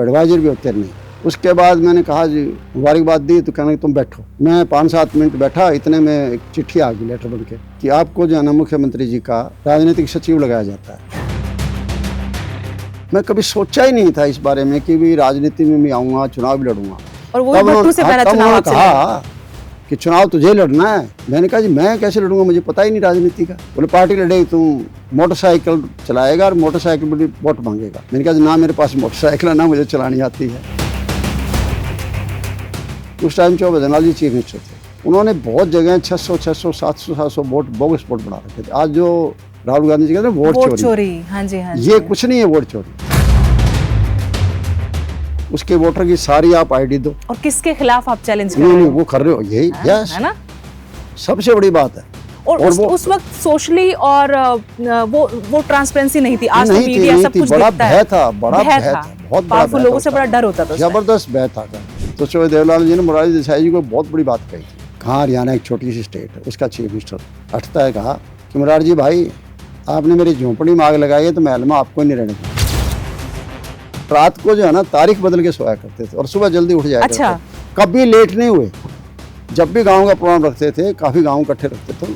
Adviser भी होते नहीं। उसके बाद मैंने कहा जी मुबारकबाद दी तो कहने तुम बैठो। मैं 5-7 मिनट बैठा, इतने में एक चिट्ठी आ गई लेटर बन के कि आपको जो है ना मुख्यमंत्री जी का राजनीतिक सचिव लगाया जाता है। मैं कभी सोचा ही नहीं था इस बारे में कि भी राजनीति में मैं आऊँगा, चुनाव भी लड़ूंगा। और वो भट्टू से पहला चुनाव आपसे कहा कि चुनाव तुझे लड़ना है। मैंने कहा जी मैं कैसे लड़ूंगा, मुझे पता ही नहीं राजनीति का। बोले पार्टी लड़ेगी, तुम मोटरसाइकिल चलाएगा और मोटरसाइकिल पर वोट मांगेगा। मैंने कहा जी ना मेरे पास मोटरसाइकिल है, ना मुझे चलानी आती है। उस टाइम चौबे धनाल जी चीफ मिनिस्टर थे, उन्होंने बहुत जगह 600, 700 वोट बोगस वोट बना रखे थे। आज जो राहुल गांधी जी कहते हैं वोट चोरी, हाँ जी, हाँ जी, ये कुछ नहीं है वोट चोरी। उसके वोटर की सारी आप आईडी दो। और किसके खिलाफ आप चैलेंज कर रहे हो? नहीं, वो कर रहे हो, यही यस है ना, सबसे बड़ी बात है। और उस वक्त सोशली और वो ट्रांसपेरेंसी नहीं थी। आज तो नहीं मीडिया थी, सब कुछ बड़ा दिखता भय है। था, बड़ा भय था, बहुत बड़ा पावरफुल लोगों से बड़ा डर होता था, जबरदस्त भय था। तो चौबे देवलाल जी ने मोरारजी देसाई जी को बहुत बड़ी बात कही थी। कहाँ हरियाणा एक छोटी सी स्टेट है, उसका चीफ मिनिस्टर हटता है, कहा कि मोरारजी भाई आपने मेरी झोंपड़ी में आग लगाई है तो महल में आपको नहीं रहने दूंगा। रात को जो है ना तारीख बदल के सोया करते थे और सुबह जल्दी उठ जाया करते थे। कभी लेट नहीं हुए। जब भी गांव का प्रोग्राम रखते थे, काफी गांव इकट्ठे रखते थे,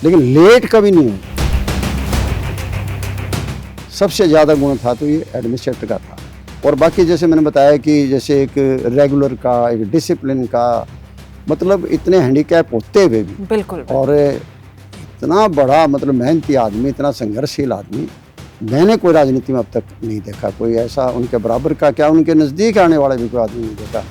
लेकिन लेट कभी नहीं हुए। सबसे ज्यादा गुण था तो ये एडमिनिस्ट्रेटर का था। और बाकी जैसे मैंने बताया कि जैसे एक रेगुलर का, एक डिसिप्लिन का, मतलब इतने हैंडीकैप होते हुए भी बिल्कुल, और इतना बड़ा मतलब मेहनती आदमी, इतना संघर्षशील आदमी मैंने कोई राजनीति में अब तक नहीं देखा। कोई ऐसा उनके बराबर का, क्या उनके नज़दीक आने वाला भी कोई आदमी नहीं देखा।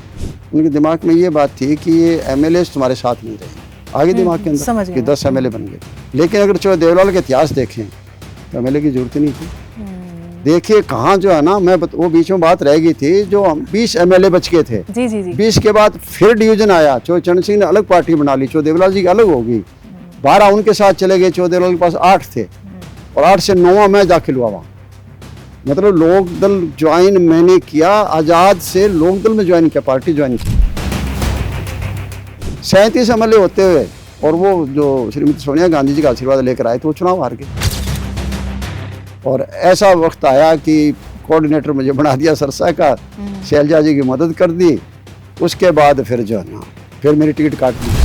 उनके दिमाग में ये बात थी कि ये एमएलए तुम्हारे साथ नहीं रहे, आगे दिमाग के अंदर कि 10 एमएलए बन गए। लेकिन अगर चौबे देवलाल का इतिहास देखें तो एमएलए की जरूरत ही नहीं थी। देखिए कहाँ जो है ना, वो बीच में बात रह गई थी, जो 20 एमएलए बच गए थे। जी जी जी। 20 के बाद फिर डिवीजन आया, चौबे चरण सिंह ने अलग पार्टी बना ली, चौबे देवलाल जी की अलग होगी। 12 उनके साथ चले गए, चौबे देवलाल के पास 8 थे और 8 से 9वां मैं दाखिल हुआ वहाँ। मतलब लोकदल ज्वाइन मैंने किया, आज़ाद से लोकदल में ज्वाइन किया, पार्टी ज्वाइन की। 37 एमएलए होते हुए और वो जो श्रीमती सोनिया गांधी जी का आशीर्वाद लेकर आए थे, वो चुनाव हार गए। और ऐसा वक्त आया कि कोऑर्डिनेटर मुझे बना दिया सरसा का, शैलजा जी की मदद कर दी। उसके बाद फिर जो है ना, फिर मेरी टिकट काट दी।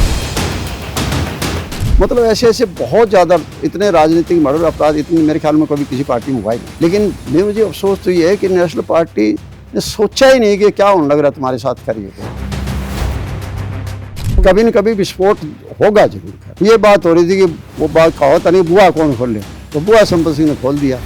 मतलब ऐसे ऐसे बहुत ज़्यादा इतने राजनीतिक मर्डर अपराध इतने मेरे ख्याल में कभी किसी पार्टी में हुआ ही नहीं। लेकिन मुझे अफसोस तो ये है कि नेशनल पार्टी ने सोचा ही नहीं कि क्या होने लग रहा तुम्हारे साथ करिए। कभी न कभी विस्फोट होगा जरूर। ये बात हो रही थी कि वो बात कहो नहीं बुआ कौन खोल ले, तो बुआ संपत सिंह ने खोल दिया।